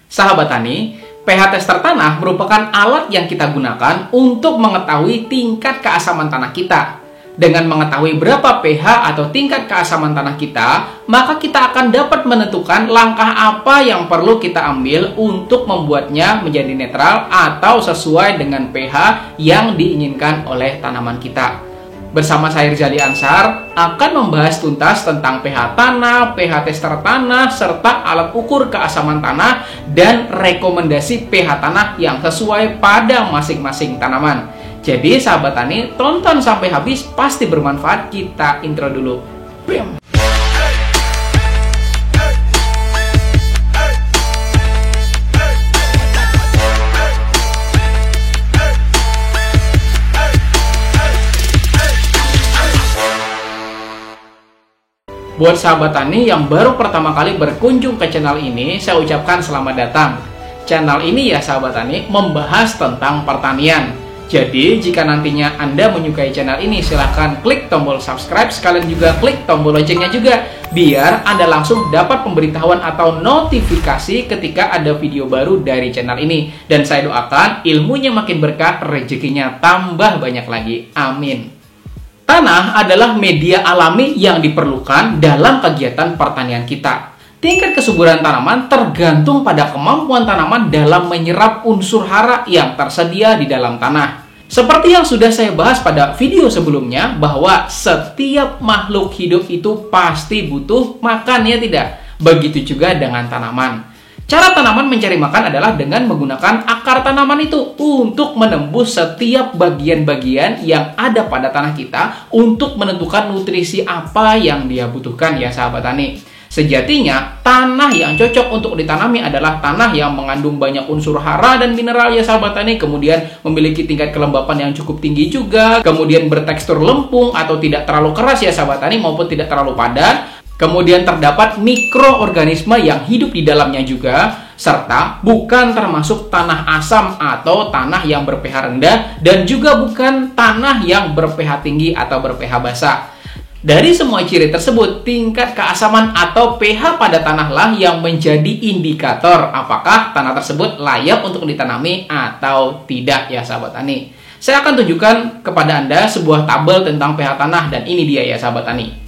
Sahabat tani, pH tester tanah merupakan alat yang kita gunakan untuk mengetahui tingkat keasaman tanah kita. Dengan mengetahui berapa pH atau tingkat keasaman tanah kita, maka kita akan dapat menentukan langkah apa yang perlu kita ambil untuk membuatnya menjadi netral atau sesuai dengan pH yang diinginkan oleh tanaman kita. Bersama saya Rizali Ansar akan membahas tuntas tentang pH tanah, pH tester tanah, serta alat ukur keasaman tanah dan rekomendasi pH tanah yang sesuai pada masing-masing tanaman. Jadi sahabat tani, tonton sampai habis, pasti bermanfaat. Kita intro dulu. Bam. Buat sahabat tani yang baru pertama kali berkunjung ke channel ini, saya ucapkan selamat datang. Channel ini ya sahabat tani, membahas tentang pertanian. Jadi, jika nantinya Anda menyukai channel ini, silahkan klik tombol subscribe, sekalian juga klik tombol loncengnya juga, biar Anda langsung dapat pemberitahuan atau notifikasi ketika ada video baru dari channel ini. Dan saya doakan ilmunya makin berkah, rezekinya tambah banyak lagi. Amin. Tanah adalah media alami yang diperlukan dalam kegiatan pertanian kita. Tingkat kesuburan tanaman tergantung pada kemampuan tanaman dalam menyerap unsur hara yang tersedia di dalam tanah. Seperti yang sudah saya bahas pada video sebelumnya, bahwa setiap makhluk hidup itu pasti butuh makan, ya tidak? Begitu juga dengan tanaman. Cara tanaman mencari makan adalah dengan menggunakan akar tanaman itu untuk menembus setiap bagian-bagian yang ada pada tanah kita untuk menentukan nutrisi apa yang dia butuhkan, ya sahabat tani. Sejatinya, tanah yang cocok untuk ditanami adalah tanah yang mengandung banyak unsur hara dan mineral, ya sahabat tani. Kemudian memiliki tingkat kelembapan yang cukup tinggi juga. Kemudian bertekstur lempung atau tidak terlalu keras, ya sahabat tani, maupun tidak terlalu padat. Kemudian terdapat mikroorganisme yang hidup di dalamnya juga. Serta bukan termasuk tanah asam atau tanah yang ber-pH rendah. Dan juga bukan tanah yang ber-pH tinggi atau ber-pH basah. Dari semua ciri tersebut, tingkat keasaman atau pH pada tanahlah yang menjadi indikator apakah tanah tersebut layak untuk ditanami atau tidak, ya sahabat tani. Saya akan tunjukkan kepada Anda sebuah tabel tentang pH tanah, dan ini dia ya sahabat tani.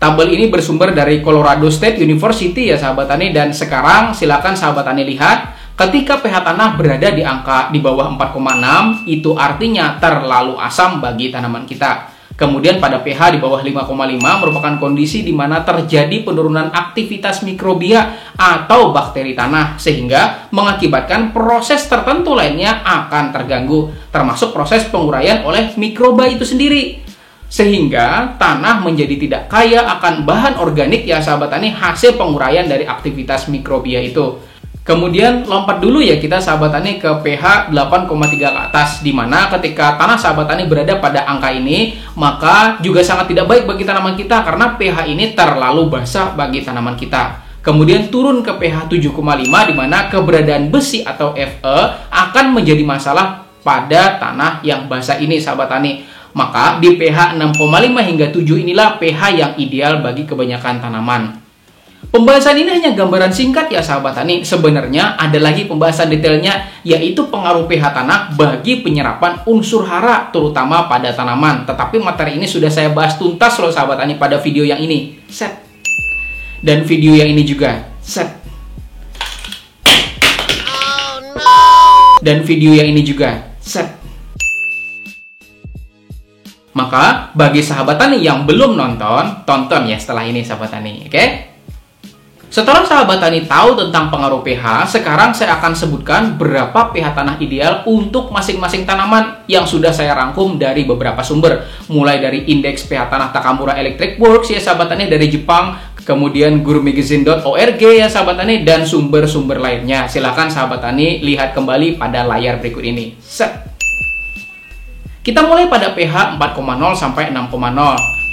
Tabel ini bersumber dari Colorado State University ya sahabat tani, dan sekarang silakan sahabat tani lihat. Ketika pH tanah berada di angka di bawah 4,6, itu artinya terlalu asam bagi tanaman kita. Kemudian pada pH di bawah 5,5 merupakan kondisi di mana terjadi penurunan aktivitas mikrobia atau bakteri tanah, sehingga mengakibatkan proses tertentu lainnya akan terganggu, termasuk proses penguraian oleh mikroba itu sendiri. Sehingga tanah menjadi tidak kaya akan bahan organik, ya sahabat tani, hasil penguraian dari aktivitas mikrobia itu. Kemudian lompat dulu ya kita sahabat tani ke pH 8,3 ke atas, di mana ketika tanah sahabat tani berada pada angka ini, maka juga sangat tidak baik bagi tanaman kita karena pH ini terlalu basah bagi tanaman kita. Kemudian turun ke pH 7,5, di mana keberadaan besi atau Fe akan menjadi masalah pada tanah yang basah ini sahabat tani. Maka di pH 6,5 hingga 7 inilah pH yang ideal bagi kebanyakan tanaman. Pembahasan ini hanya gambaran singkat ya sahabat tani. Sebenarnya ada lagi pembahasan detailnya, yaitu pengaruh pH tanah bagi penyerapan unsur hara terutama pada tanaman. Tetapi materi ini sudah saya bahas tuntas loh sahabat tani pada video yang ini. Set. Dan video yang ini juga. Set. Oh, no. Dan video yang ini juga. Set. Maka bagi sahabat tani yang belum nonton, tonton ya setelah ini sahabat tani, oke? Setelah sahabat tani tahu tentang pengaruh pH, sekarang saya akan sebutkan berapa pH tanah ideal untuk masing-masing tanaman yang sudah saya rangkum dari beberapa sumber. Mulai dari indeks pH tanah Takamura Electric Works ya sahabat tani dari Jepang, kemudian gurumagazine.org ya sahabat tani, dan sumber-sumber lainnya. Silahkan sahabat tani lihat kembali pada layar berikut ini. Set. Kita mulai pada pH 4,0 sampai 6,0.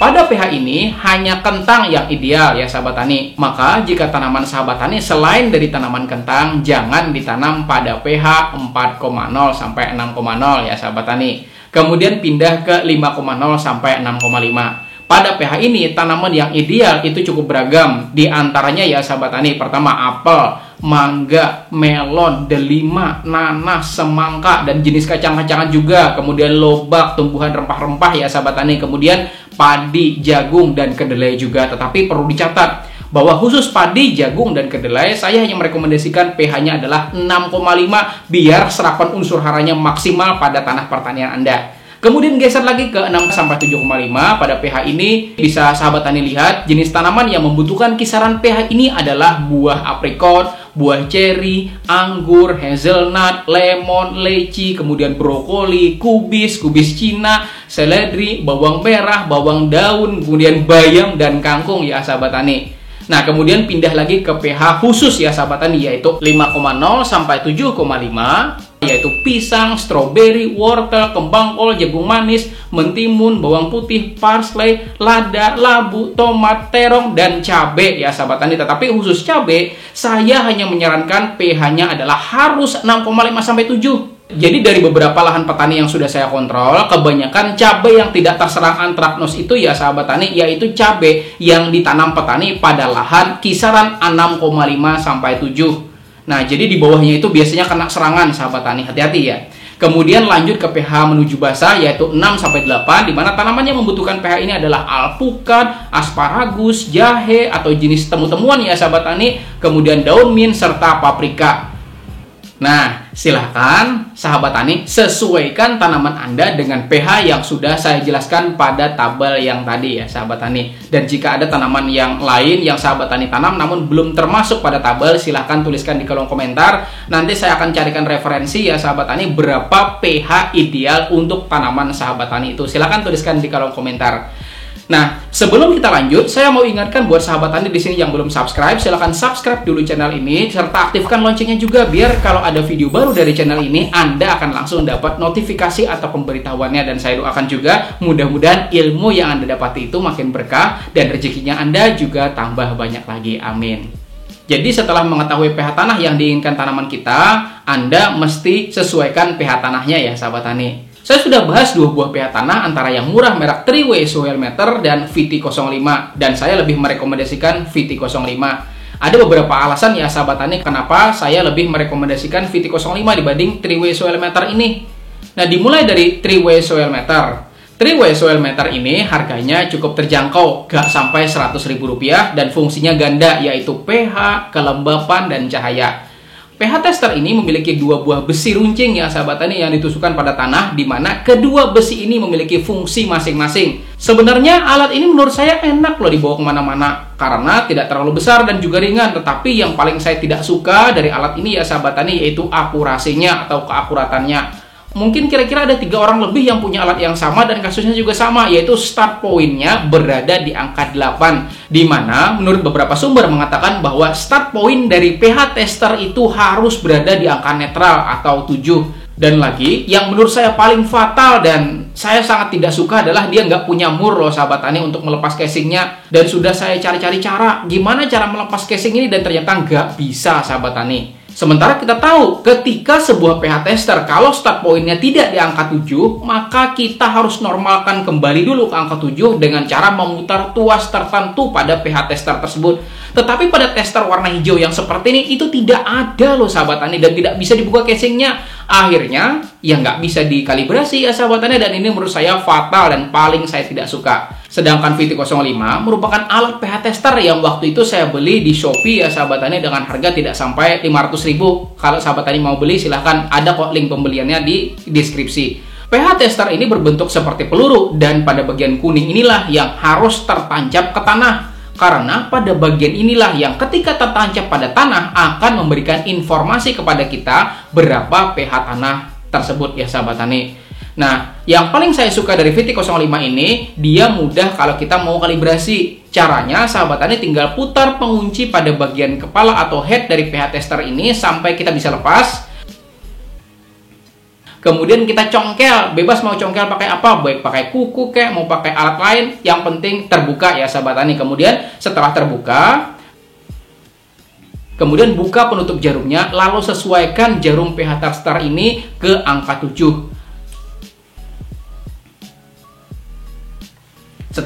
Pada pH ini hanya kentang yang ideal ya sahabat tani. Maka jika tanaman sahabat tani selain dari tanaman kentang, jangan ditanam pada pH 4,0 sampai 6,0 ya sahabat tani. Kemudian pindah ke 5,0 sampai 6,5. Pada pH ini, tanaman yang ideal itu cukup beragam. Di antaranya ya sahabat tani, pertama apel, mangga, melon, delima, nanas, semangka, dan jenis kacang-kacangan juga. Kemudian lobak, tumbuhan rempah-rempah ya sahabat tani. Kemudian padi, jagung, dan kedelai juga. Tetapi perlu dicatat bahwa khusus padi, jagung, dan kedelai saya hanya merekomendasikan pH-nya adalah 6,5 biar serapan unsur haranya maksimal pada tanah pertanian Anda. Kemudian geser lagi ke 6-7,5 pada pH ini, bisa sahabat tani lihat jenis tanaman yang membutuhkan kisaran pH ini adalah buah aprikot, buah ceri, anggur, hazelnut, lemon, leci, kemudian brokoli, kubis Cina, seledri, bawang merah, bawang daun, kemudian bayam dan kangkung ya sahabat tani. Nah, kemudian pindah lagi ke pH khusus ya sahabat tani, yaitu 5,0-7,5, yaitu pisang, stroberi, wortel, kembang kol, jagung manis, mentimun, bawang putih, parsley, lada, labu, tomat, terong, dan cabai ya sahabat tani. Tetapi khusus cabai, saya hanya menyarankan pH-nya adalah harus 6,5-7. Jadi dari beberapa lahan petani yang sudah saya kontrol, kebanyakan cabai yang tidak terserang antraknos itu ya sahabat tani, yaitu cabai yang ditanam petani pada lahan kisaran 6,5-7. Nah, jadi di bawahnya itu biasanya kena serangan sahabat tani, hati-hati ya. Kemudian lanjut ke pH menuju basah, yaitu 6-8, di mana tanaman yang membutuhkan pH ini adalah alpukat, asparagus, jahe, atau jenis temu-temuan ya sahabat tani, kemudian daun mint, serta paprika. Nah, silahkan sahabat tani sesuaikan tanaman Anda dengan pH yang sudah saya jelaskan pada tabel yang tadi ya sahabat tani. Dan jika ada tanaman yang lain yang sahabat tani tanam namun belum termasuk pada tabel, silahkan tuliskan di kolom komentar. Nanti saya akan carikan referensi ya sahabat tani berapa pH ideal untuk tanaman sahabat tani itu. Silahkan tuliskan di kolom komentar. Nah, sebelum kita lanjut, saya mau ingatkan buat sahabat tani di sini yang belum subscribe, silahkan subscribe dulu channel ini, serta aktifkan loncengnya juga biar kalau ada video baru dari channel ini, Anda akan langsung dapat notifikasi atau pemberitahuannya. Dan saya doakan juga mudah-mudahan ilmu yang Anda dapati itu makin berkah dan rezekinya Anda juga tambah banyak lagi. Amin. Jadi setelah mengetahui pH tanah yang diinginkan tanaman kita, Anda mesti sesuaikan pH tanahnya ya sahabat tani. Saya sudah bahas dua buah pH tanah antara yang murah merek Triway Soil Meter dan VT05, dan saya lebih merekomendasikan VT05. Ada beberapa alasan ya sahabat tani kenapa saya lebih merekomendasikan VT05 dibanding Triway Soil Meter ini. Nah, dimulai dari Triway Soil Meter. Triway Soil Meter ini harganya cukup terjangkau, gak sampai Rp100.000, dan fungsinya ganda, yaitu pH, kelembapan, dan cahaya. pH tester ini memiliki dua buah besi runcing ya sahabat tani yang ditusukkan pada tanah, di mana kedua besi ini memiliki fungsi masing-masing. Sebenarnya alat ini menurut saya enak loh dibawa kemana-mana karena tidak terlalu besar dan juga ringan. Tetapi yang paling saya tidak suka dari alat ini ya sahabat tani yaitu akurasinya atau keakuratannya. Mungkin kira-kira ada 3 orang lebih yang punya alat yang sama dan kasusnya juga sama, yaitu start point-nya berada di angka 8, di mana menurut beberapa sumber mengatakan bahwa start point dari pH tester itu harus berada di angka netral atau 7. Dan lagi, yang menurut saya paling fatal dan saya sangat tidak suka adalah dia nggak punya mur loh sahabat tani untuk melepas casingnya. Dan sudah saya cari-cari cara, gimana cara melepas casing ini, dan ternyata nggak bisa sahabat tani. Sementara kita tahu ketika sebuah pH tester kalau start point-nya tidak di angka 7, maka kita harus normalkan kembali dulu ke angka 7 dengan cara memutar tuas tertentu pada pH tester tersebut. Tetapi pada tester warna hijau yang seperti ini itu tidak ada loh sahabat tani dan tidak bisa dibuka casingnya. Akhirnya ya nggak bisa dikalibrasi ya sahabat tani, dan ini menurut saya fatal dan paling saya tidak suka. Sedangkan VT05 merupakan alat pH tester yang waktu itu saya beli di Shopee ya sahabat tani dengan harga tidak sampai 500.000. Kalau sahabat tani mau beli silahkan, ada kok link pembeliannya di deskripsi. pH tester ini berbentuk seperti peluru dan pada bagian kuning inilah yang harus tertancap ke tanah. Karena pada bagian inilah yang ketika tertancap pada tanah akan memberikan informasi kepada kita berapa pH tanah tersebut ya sahabat tani. Nah, yang paling saya suka dari VT05 ini, dia mudah kalau kita mau kalibrasi. Caranya, sahabat tani tinggal putar pengunci pada bagian kepala atau head dari pH tester ini sampai kita bisa lepas. Kemudian kita congkel, bebas mau congkel pakai apa, baik pakai kuku kek, mau pakai alat lain, yang penting terbuka ya sahabat tani. Kemudian setelah terbuka, kemudian buka penutup jarumnya, lalu sesuaikan jarum pH tester ini ke angka 7.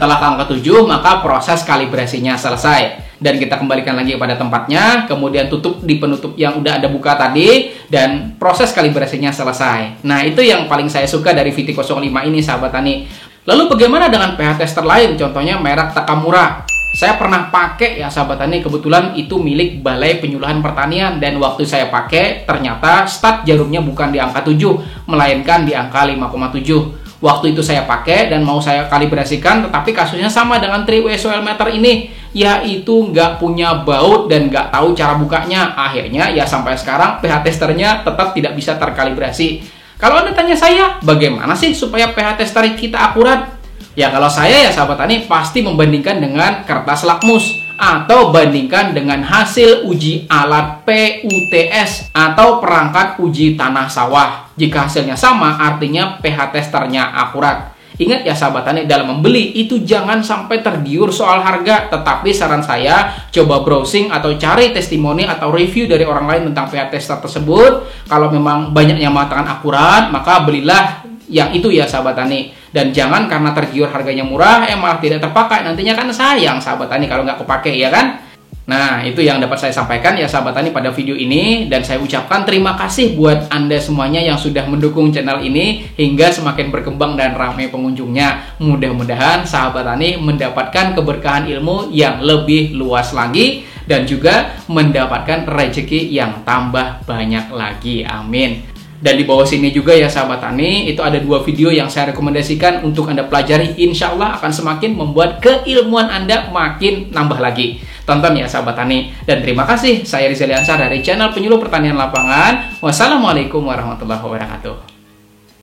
setelah ke angka 7, maka proses kalibrasinya selesai. Dan kita kembalikan lagi pada tempatnya, kemudian tutup di penutup yang udah ada buka tadi, dan proses kalibrasinya selesai. Nah, itu yang paling saya suka dari VT05 ini, sahabat tani. Lalu bagaimana dengan pH tester lain? Contohnya merek Takamura. Saya pernah pakai ya, sahabat tani, kebetulan itu milik Balai Penyuluhan Pertanian, dan waktu saya pakai ternyata start jarumnya bukan di angka 7, melainkan di angka 5,7. Waktu itu saya pakai dan mau saya kalibrasikan, tetapi kasusnya sama dengan 3-way soil meter ini, yaitu nggak punya baut dan nggak tahu cara bukanya. Akhirnya ya sampai sekarang pH testernya tetap tidak bisa terkalibrasi. Kalau Anda tanya saya, bagaimana sih supaya pH tester kita akurat? Ya kalau saya ya sahabat tani pasti membandingkan dengan kertas lakmus, atau bandingkan dengan hasil uji alat PUTS atau perangkat uji tanah sawah. Jika hasilnya sama, artinya pH testernya akurat. Ingat ya sahabat tani, dalam membeli itu jangan sampai tergiur soal harga, tetapi saran saya coba browsing atau cari testimoni atau review dari orang lain tentang pH tester tersebut. Kalau memang banyak yang mengatakan akurat, maka belilah yang itu ya sahabat tani. Dan jangan karena tergiur harganya murah, malah tidak terpakai. Nantinya kan sayang sahabat tani kalau nggak kepake, ya kan? Nah, itu yang dapat saya sampaikan ya sahabat tani pada video ini. Dan saya ucapkan terima kasih buat Anda semuanya yang sudah mendukung channel ini hingga semakin berkembang dan ramai pengunjungnya. Mudah-mudahan sahabat tani mendapatkan keberkahan ilmu yang lebih luas lagi, dan juga mendapatkan rezeki yang tambah banyak lagi. Amin. Dan di bawah sini juga ya sahabat tani, itu ada 2 video yang saya rekomendasikan untuk Anda pelajari. Insya Allah akan semakin membuat keilmuan Anda makin nambah lagi. Tonton ya sahabat tani. Dan terima kasih, saya Rizal Ansar dari channel Penyuluh Pertanian Lapangan. Wassalamualaikum warahmatullahi wabarakatuh.